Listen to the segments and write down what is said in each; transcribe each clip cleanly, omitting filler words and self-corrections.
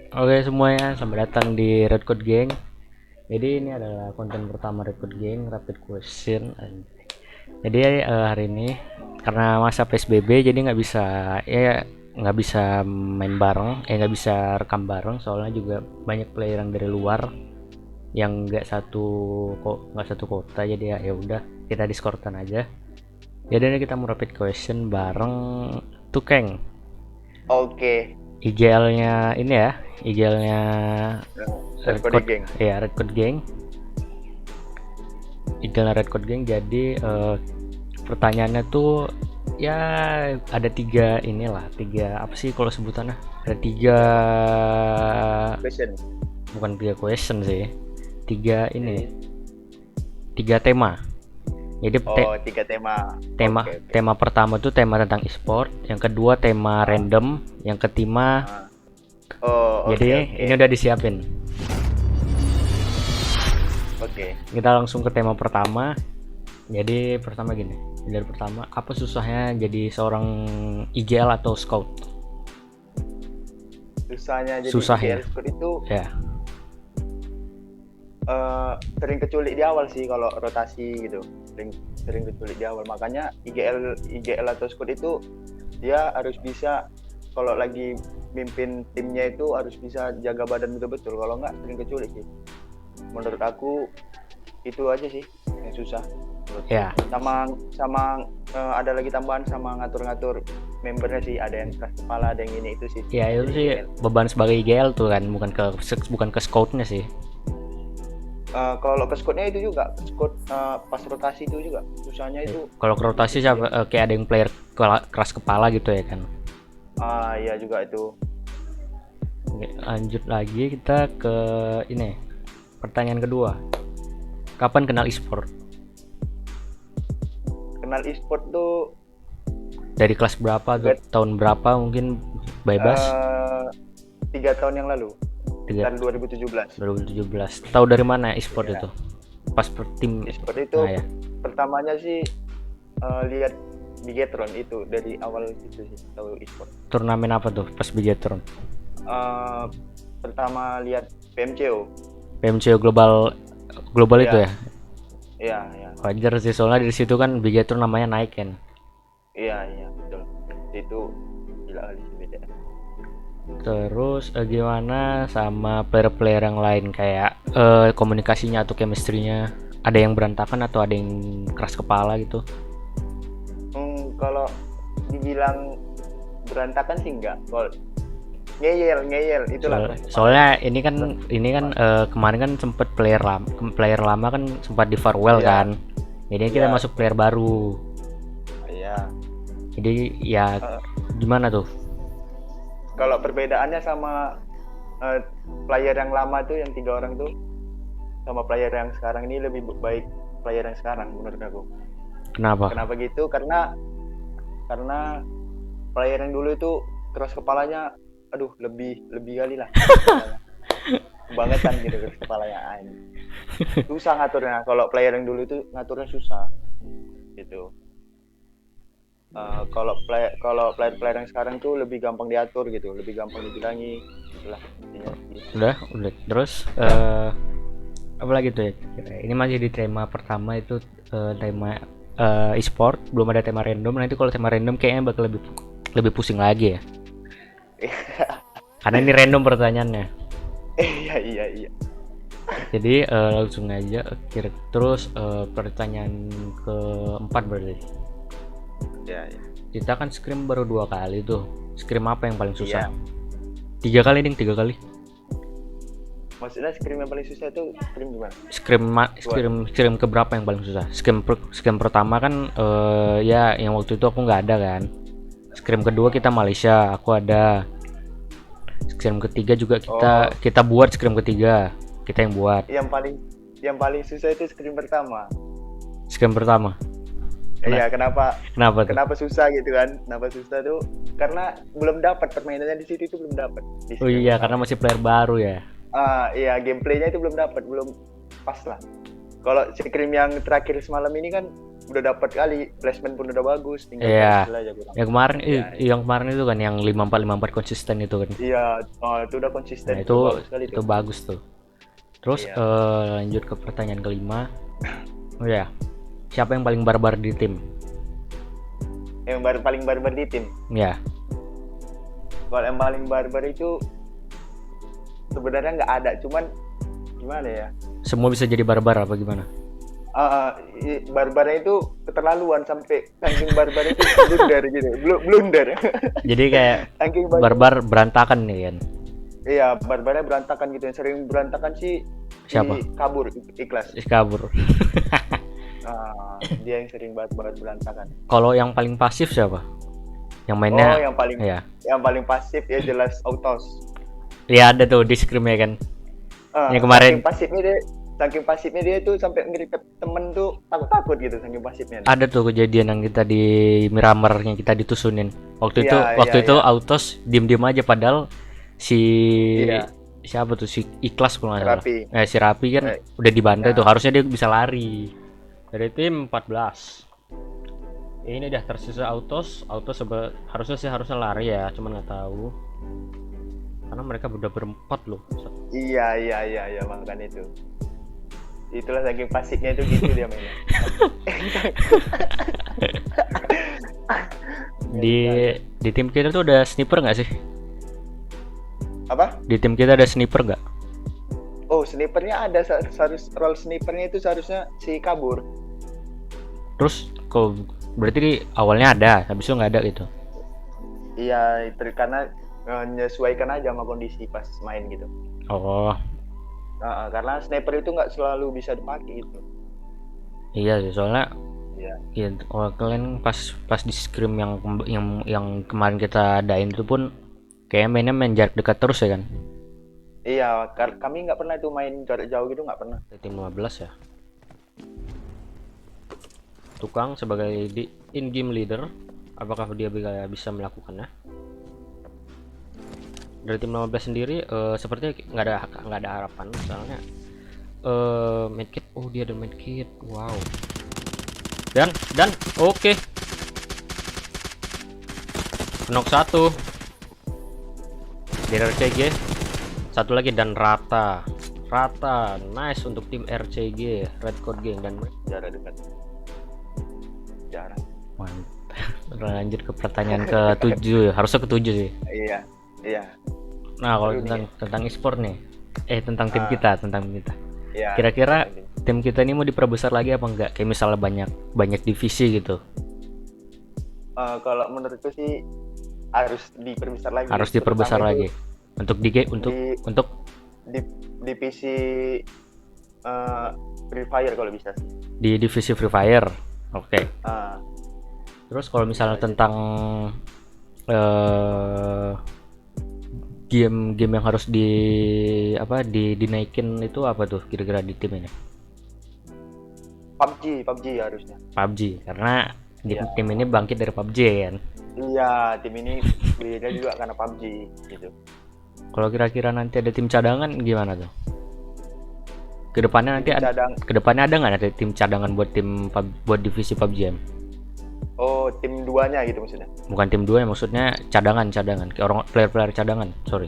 Oke semuanya, selamat datang di Red Code Gang. Jadi ini adalah konten pertama Red Code Gang, Rapid Question. Jadi hari ini karena masa PSBB jadi nggak bisa main bareng, nggak bisa rekam bareng soalnya juga banyak player yang dari luar yang nggak satu kota jadi ya udah kita discordan aja. Jadi ini kita mau Rapid Question bareng Tukeng. Oke, IGL-nya ini ya, IGL-nya Red Red Code Code Gang. ya Red Code Gang, IGL Red Code Gang. Jadi pertanyaannya tuh ya ada tiga apa sih kalau sebutannya, ada Question. bukan tiga question sih, tiga ini Jadi, tiga tema. Jadi tiga tema. tema Oke, oke. tema pertama tuh tema tentang e-sport, yang kedua tema Ah, random, yang ketiga ah. Oh, oke, jadi oke. ini udah disiapin. Oke. Kita langsung ke tema pertama. Jadi pertama gini, dari pertama apa susahnya jadi seorang IGL atau scout? Susahnya jadi Susah ya, IGL Squad itu ya. sering keculik di awal sih kalau rotasi gitu. Sering sering keculik di awal. Makanya IGL atau squad itu dia harus bisa kalau lagi mimpin timnya itu harus bisa jaga badan betul-betul. Kalau nggak sering keculik sih. Menurut aku itu aja sih yang susah menurutku. Ya, Sama ada lagi tambahan sama ngatur-ngatur membernya sih, ada yang keras kepala, ada yang ini itu sih ya susahnya itu jadi sih GL. beban sebagai IGL tuh kan, bukan ke scoutnya sih. Kalau ke squadnya itu juga squad pas rotasi itu juga susahnya Ya. itu Kalau ke rotasi itu siapa, dia. kayak ada yang player keras kepala gitu ya kan. Iya juga itu. Oke, lanjut lagi kita ke ini, pertanyaan kedua. Kapan kenal e-sport? Kenal e-sport tuh Dari kelas berapa atau tiga, tahun berapa mungkin, bebas. eh, 3 tahun yang lalu, Tiga, sekitar 2017. 2017. Tahu dari mana e-sport Ya, itu? Pas per tim. e-sport itu Nah ya, pertamanya sih lihat Bigetron itu dari awal itu sih tahu e-sport. turnamen apa tuh pas Bigetron? Eh, Pertama lihat PMCO. PMCO global, global itu ya. Iya, iya, iya, Wajar sih soalnya dari situ kan Bigetron namanya naik kan. iya, iya, betul. Itu gila kali sih beda. Terus gimana sama player-player yang lain, kayak komunikasinya atau chemistry-nya, ada yang berantakan atau ada yang keras kepala gitu? Kalau dibilang berantakan sih enggak. Kalau ngeyel, ngeyel itulah keras kepalanya. Soalnya ini kan kemarin kan sempet player lama kan sempat di farewell Iya, kan. Jadi kita iya, masuk player baru. iya. Jadi ya Eh, gimana tuh? Kalau perbedaannya sama eh, player yang lama tuh yang 3 orang tuh sama player yang sekarang ini lebih baik player yang sekarang menurut aku. Kenapa? Kenapa gitu? Karena player yang dulu itu keras kepalanya, aduh lebih lebih kali lah keras kepalanya. Kebangetan gitu keras kepalanya. Susah ngaturnya. Kalau player yang dulu itu ngaturnya susah gitu. Kalau player yang sekarang tuh lebih gampang diatur gitu, lebih gampang dibilangi, itulah intinya sih. Udah. Terus apa lagi tuh ya? Ini masih di tema pertama itu, tema e-sport, belum ada tema random. Nanti kalau tema random kayaknya bakal lebih lebih pusing lagi ya. Karena ini random pertanyaannya. Iya, iya, iya. Jadi langsung aja terus pertanyaan keempat berarti. Ya, ya. Kita kan scrim baru 2 kali tuh. Scrim apa yang paling susah? Iya. 3 kali nih, 3 kali. Maksudnya scrim yang paling susah itu scrim gimana? Scrim keberapa yang paling susah? Scrim pertama kan ya yang waktu itu aku nggak ada kan. Scrim kedua kita Malaysia, aku ada. Scrim ketiga juga kita Oh, kita buat scrim ketiga. Kita yang buat. yang paling susah itu scrim pertama. Scrim pertama. Iya, kenapa Kenapa tuh? kenapa susah gitu kan? Kenapa susah tuh? Karena belum dapat permainannya di situ itu belum dapat di Oh scrim iya, karena pertama. masih player baru ya. Iya, gameplaynya itu belum dapat, belum pas lah. Kalau scrim yang terakhir semalam ini kan udah dapat kali, placement pun udah bagus, tinggal Iya. berhasil aja kurang. Yang kemarin Iya, yang kemarin itu kan yang 5454 konsisten itu kan. iya, itu udah konsisten, Nah, udah itu bagus sekali itu bagus tuh. Terus Iya. lanjut ke pertanyaan kelima. Oh ya. Siapa yang paling barbar di tim? Yang paling barbar di tim. Ya. Kalau yang paling barbar itu sebenarnya nggak ada, cuman gimana ya? Semua bisa jadi barbar apa gimana? Barbarnya itu keterlaluan sampai saking barbar itu blunder gitu, blunder. Jadi kayak Saking barbar berantakan nih kan. Iya, barbarnya berantakan gitu. Yang sering berantakan sih Siapa? Kabur, Ikhlas. Kabur. Dia yang sering barbar berantakan. Kalau yang paling pasif siapa? Yang mainnya? Oh, ya. Yang paling pasif ya jelas Autos. Iya ada tuh di scrim ya kan. Yang kemarin. Saking pasifnya dia tuh sampai nge-revive temen tuh takut gitu saking pasifnya. Ada tuh kejadian yang kita di Miramar yang kita ditusunin. Waktu itu Autos diem-diem aja padahal siapa tuh si Ikhlas kalau nggak salah. Si Rapi kan udah dibantai tuh, harusnya dia bisa lari. Dari tim 14. Ini dah tersisa Autos harusnya lari ya, cuman nggak tahu. Karena mereka udah berempat loh. Iya makanya itu. Itulah saking pasiknya itu gitu dia mainnya. Di tim kita tuh ada sniper nggak sih? Apa? Di tim kita ada sniper nggak? Oh, snipernya ada, role snipernya itu seharusnya si Kabur. Terus kok berarti awalnya ada, habis itu nggak ada gitu? Iya, itu karena menyesuaikan aja sama kondisi pas main gitu. Oh. Karena sniper itu nggak selalu bisa dipakai gitu. Iya sih, soalnya iya. Kalian pas di scrim yang kemarin kita adain itu pun kayak mainnya main jarak dekat terus ya kan? Iya, kami nggak pernah itu main jarak jauh gitu, nggak pernah. Tim 15 ya. Tukang sebagai in-game leader, apakah dia bisa melakukannya? Dari tim 15 sendiri sepertinya nggak ada harapan soalnya medkit. Oh, dia ada medkit. Wow. Dan oke. Knock satu dari RCG, satu lagi dan rata nice untuk tim RCG Red Code Gang dan jarak dekat jarang. Mantap. Lanjut ke pertanyaan ke-7 ya, harusnya ke-7 sih. Iya. Nah, kalau tentang e-sport nih, tentang tim kita. Iya. Kira-kira tim kita ini mau diperbesar lagi apa enggak? Kayak misalnya banyak divisi gitu. Kalau menurutku sih harus diperbesar lagi. Harus diperbesar lagi. Untuk divisi Free Fire kalau bisa sih. Di divisi Free Fire. Oke. Terus kalau misalnya tentang game yang harus dinaikin itu apa tuh kira-kira di tim ini? PUBG harusnya. PUBG karena tim ini bangkit dari PUBG kan. Iya, tim ini beda juga karena PUBG gitu. Kalau kira-kira nanti ada tim cadangan gimana tuh? Kedepannya nanti kedepannya ada nggak nanti tim cadangan buat divisi PUBG? Oh, tim 2-nya gitu maksudnya? Bukan tim 2 maksudnya cadangan kayak orang player cadangan, sorry.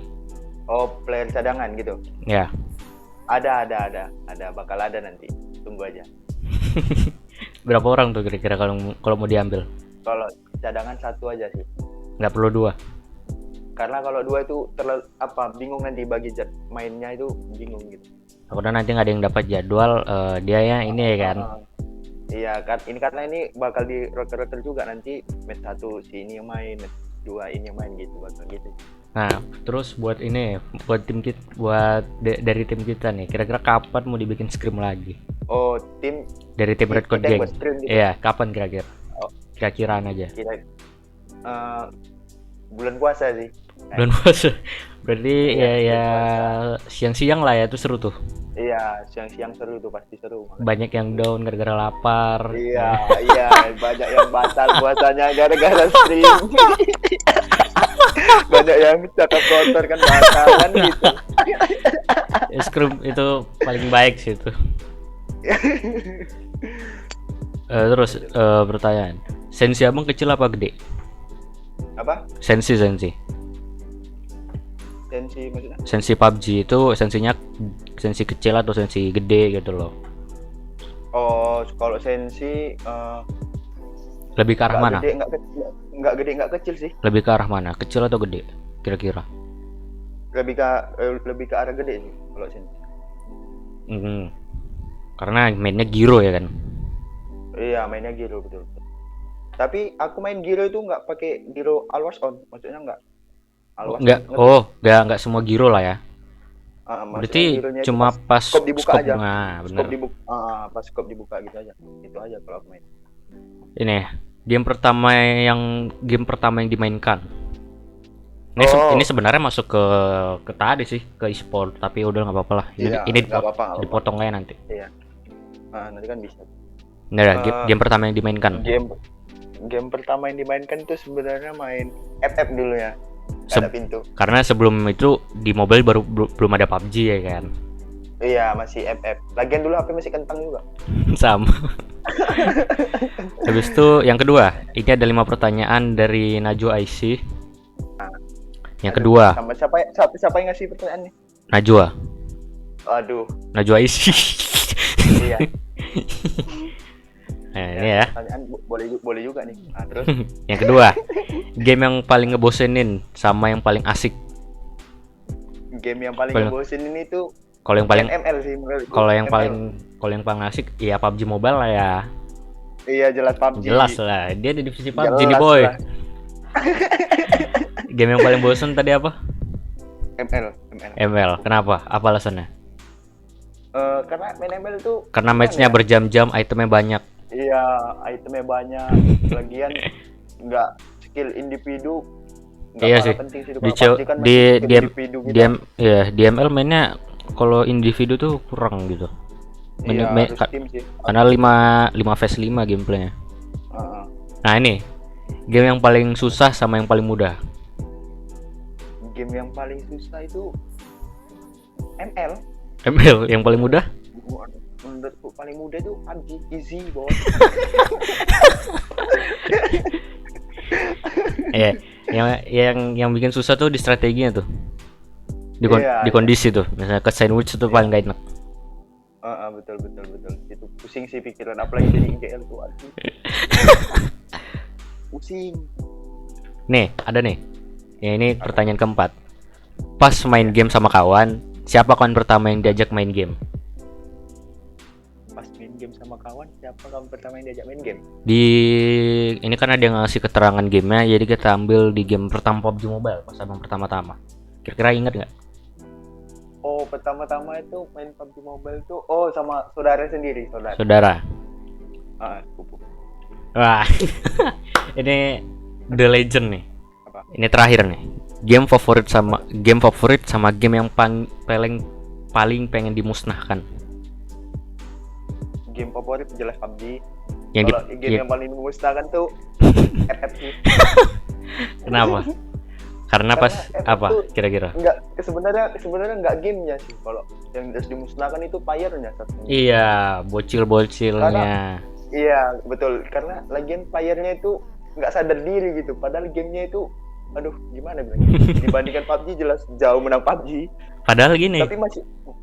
Oh, player cadangan gitu? Ya. Ada, bakal ada nanti, tunggu aja. Berapa orang tuh kira-kira kalau mau diambil? Kalau cadangan 1 aja sih. Nggak perlu 2? Karena kalau 2 itu terlalu bingung nanti bagi mainnya itu bingung gitu. Takutnya nanti nggak ada yang dapat jadwal dia ya ini ya kan. Iya kan, ini karena ini bakal di roter juga nanti match 1 si ini yang main, match 2 ini yang main gitu, bakal gitu. Nah, terus buat tim kita, dari tim kita nih, kira-kira kapan mau dibikin scrim lagi? Oh, tim dari tim Red Code Gang. Gitu. Iya, kapan kira-kira? Kira-kiraan aja. Bulan puasa sih. Bulan puasa. Berarti ya siang-siang lah ya, itu seru tuh. Iya, siang-siang seru tuh, pasti seru. Banyak yang down gara-gara lapar. Iya, banyak yang batal puasanya gara-gara stream. Banyak yang cakap kotor kan batal kan gitu. Scrim itu paling baik sih itu. Terus pertanyaan, sensi abang kecil apa gede? Apa? Sensi Sensi maksudnya? sensi PUBG itu sensinya sensi kecil atau sensi gede gitu loh? Oh, kalau sensi Lebih ke arah nggak mana? gede nggak gede nggak kecil sih. Lebih ke arah mana? Kecil atau gede? Kira-kira? Lebih ke arah gede sih kalau sensi. Hmm, karena mainnya Giro ya kan? Iya, mainnya Giro betul. Tapi aku main Giro itu nggak pakai Giro always on, maksudnya nggak Oh, always on, enggak, ngerti nggak? enggak semua Giro lah ya. Maksudnya Berarti Gironya itu cuma pas pas scope dibuka scope, aja, nah bener. pas scope dibuka gitu aja, itu aja kalau aku main. Ini game pertama yang dimainkan. Ini sebenarnya masuk ke tadi sih ke e-sport, tapi udah nggak apa-apa lah. Iya, Ini nggak apa-apa, nggak apa-apa. dipotong aja nanti. Iya, nanti kan bisa. Nah, Eh, game pertama yang dimainkan. Game pertama yang dimainkan itu sebenarnya main FF dulu ya. Se- Ada pintu. Karena sebelum itu di mobile belum ada PUBG ya kan. Iya, masih FF. Lagian dulu HP masih kentang juga. Sama. Habis itu yang kedua, ini ada 5 pertanyaan dari Najwa IC. Yang Aduh, kedua, sama siapa yang ngasih pertanyaan nih? Najwa Aduh, IC. iya. Nah, ini ya. Pertanyaan boleh juga nih. Nah, terus Yang kedua, game yang paling ngebosenin sama yang paling asik. game yang paling Paling- ngebosenin itu Kalau yang paling ML sih menurutku. kalau yang ML. paling asik ya PUBG Mobile lah ya. Iya, jelas PUBG. Jelas lah, dia di divisi PUBG nih Jelas boy. lah. Game yang paling bosen tadi apa? ML. ML. Kenapa? Apa alasannya? Karena main ML itu Karena gimana matchnya ya? berjam-jam, itemnya banyak. Iya, itemnya banyak. Lagian nggak skill individu. Nggak Iya kalah sih. penting sih. Di Kalau PUBG kan di masih skill di individu gitu. di ML mainnya kalau individu tuh kurang gitu. Iya, Main- harus tim sih. Karena 5 vs 5 gameplaynya. Heeh. Nah, ini game yang paling susah sama yang paling mudah. Game yang paling susah itu ML. ML yang paling mudah? Menurutku paling mudah itu PUBG, easy bos. Iya, yang bikin susah tuh di strateginya tuh. Iya, Di kondisi tuh. Misalnya ke sandwich itu paling gak enak. Betul. Itu pusing sih pikiran, apalagi jadi IGL tuh. Aduh. Pusing. Nih, ada nih. Ya, ini pertanyaan keempat. Pas main game sama kawan, siapa kawan pertama yang diajak main game? Pas main game sama kawan, siapa kamu pertama yang diajak main game? Ini kan ada yang ngasih keterangan gamenya, jadi kita ambil di game pertama PUBG Mobile pas abang pertama-tama. Kira-kira inget nggak? Oh, pertama-tama itu main PUBG Mobile tuh, sama saudara sendiri, saudara. Saudara. Sepupu. Wah, ini The Legend nih. Apa? Ini terakhir nih. Game favorit sama game yang paling pengen dimusnahkan. Game favorit jelas PUBG. Yang Kalau game yang paling memusnahkan tuh FF sih. Kenapa? Karena pas FF apa tuh kira-kira? Enggak, sebenarnya enggak gamenya sih. Kalau yang harus dimusnahkan itu player-nya satunya. Iya, bocil-bocilnya. Iya, betul. Karena lagian player-nya itu nggak sadar diri gitu. Padahal gamenya itu, aduh, gimana bilangnya? Dibandingkan PUBG jelas jauh menang PUBG. Padahal gini. Tapi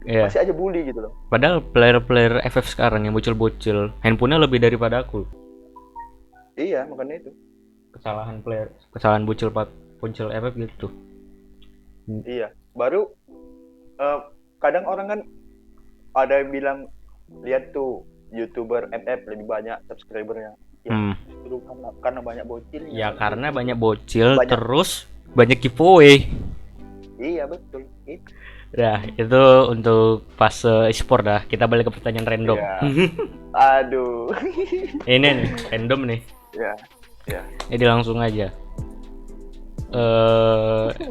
Iya. masih aja bully gitu loh. Padahal player-player FF sekarang yang bocil-bocil, handphonenya lebih daripada aku. Iya, makanya itu. Kesalahan bocil FF gitu. Iya. Baru kadang orang kan ada yang bilang, lihat tuh YouTuber FF lebih banyak subscribernya. Ya, justru karena banyak bocil. Ya karena banyak bocil, Banyak. terus banyak giveaway. Iya, betul. Nah, itu untuk fase e-sport dah. Kita balik ke pertanyaan random. Iya. Aduh. Ini nih, random nih. Ya. Jadi langsung aja.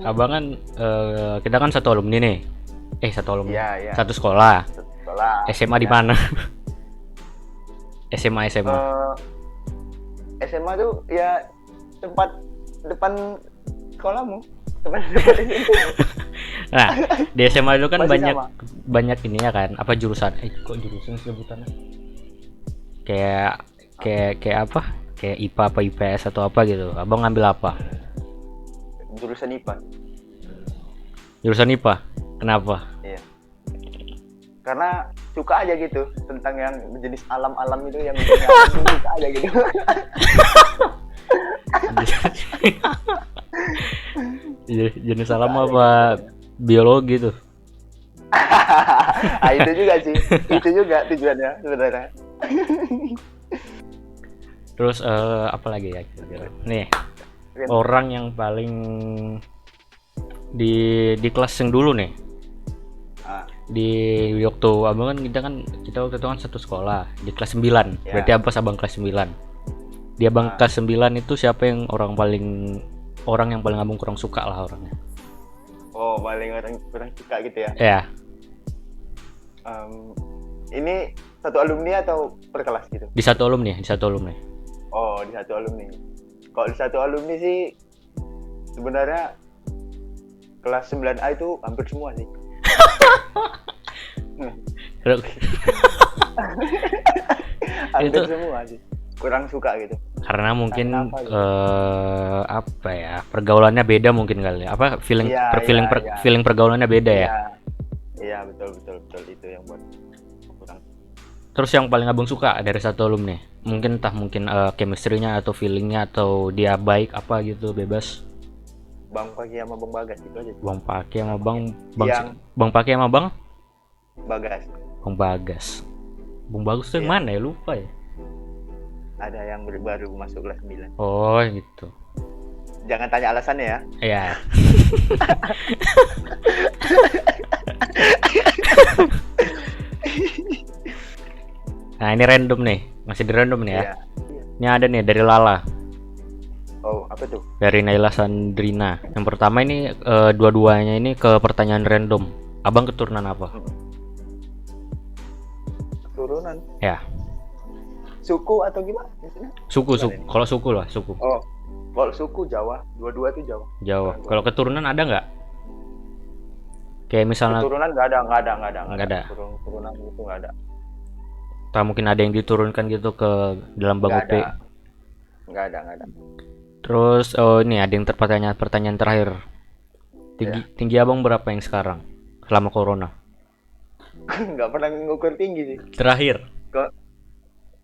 Abang kan kita kan satu alumni nih. Satu alumni. Iya. Satu sekolah. Sekolah. SMA di mana? SMA. SMA tuh ya tempat depan sekolahmu. Tempat depan itu. Nah, di SMA itu kan Masih banyak ini ya kan. Apa jurusan? Kok jurusan sebutannya? Kayak kayak apa? Kayak IPA apa IPS atau apa gitu. Abang ngambil apa? Jurusan IPA. Jurusan IPA. Kenapa? Iya. Karena suka aja gitu tentang yang jenis alam-alam itu yang suka aja gitu. Jenis alam apa biologi tuh? Ah, itu juga sih. Itu juga tujuannya sebenarnya. Terus apa lagi ya kira-kira? Nih, Keren. orang yang paling di kelas yang dulu nih. Ah, Di waktu abang kan kita waktu itu kan satu sekolah di kelas 9. Ya. Berarti pas abang kelas 9. Di abang kelas 9 itu siapa yang orang yang paling abang kurang suka lah orangnya. oh, paling orang kurang suka gitu ya. Ya, Ini satu alumni atau per kelas gitu? di satu alumni. Oh, di satu alumni. Kalau di satu alumni sih sebenarnya kelas 9A itu hampir semua sih. Hampir Itu- semua sih. Kurang suka gitu. Karena mungkin Karena apa gitu? apa ya, pergaulannya beda mungkin kali ya. Apa feeling Iya, iya. feeling pergaulannya beda ya. Iya, betul itu yang buat kurang. Terus yang paling abang suka dari satu alumni, mungkin chemistry-nya atau feelingnya atau dia baik apa gitu, bebas. Bang Pagi sama Bang Bagas itu aja sih. Bang Pake sama Yang- Bang Pake sama Bang Bagas. Bagas. Bang Bagus tuh yang Iya. mana ya, lupa ya. Ada yang baru masuk kelas 9. Oh gitu. Jangan tanya alasannya ya. Ya. Nah ini random nih, masih di random nih ya. Iya. Ini ada nih dari Lala, Oh, apa tuh? dari Naila Sandrina. Yang pertama ini dua-duanya ini ke pertanyaan random. Abang keturunan apa? Turunan. Ya, Suku atau gimana? Maksudnya? suku. Gimana ini? Kalau suku lah, suku. Oh, kalau suku Jawa. Dua-dua tuh Jawa. Jawa. Kalau keturunan ada nggak? Kayak misalnya, Turunan nggak ada. Nggak ada. Turunan itu nggak ada. atau mungkin ada yang diturunkan gitu ke dalam Bang Nggak UP. ada. Nggak ada. Terus, oh ini ada yang pertanyaan terakhir. Tinggi abang berapa yang sekarang? Selama corona. Nggak pernah ngukur tinggi sih. Terakhir.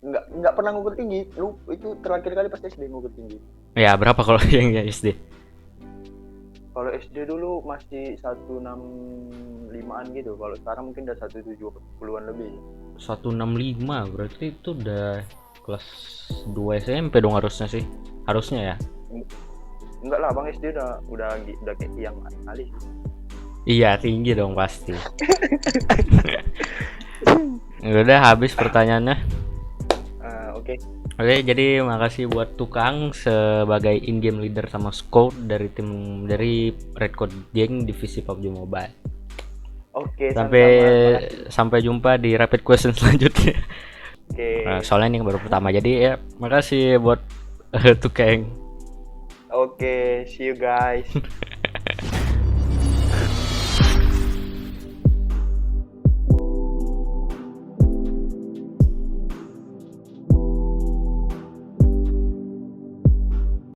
Nggak pernah ngukur tinggi. Lu itu terakhir kali pas SD ngukur tinggi. Ya, berapa kalau yang SD? Kalau SD dulu masih 165-an gitu. Kalau sekarang mungkin udah 170-an lebih. 165 berarti itu udah kelas 2 SMP dong harusnya sih. Harusnya ya. Enggak lah, Bang SD udah kayak yang kali. Iya, tinggi dong pasti. Udah habis pertanyaannya. Oke. Oke, jadi makasih buat Tukang sebagai in-game leader sama scout dari Red Code Gang divisi PUBG Mobile. Oke, Sampai jumpa di rapid question selanjutnya. Oke. Nah, soalnya ini baru pertama, jadi ya makasih buat Tukang. Oke, see you guys.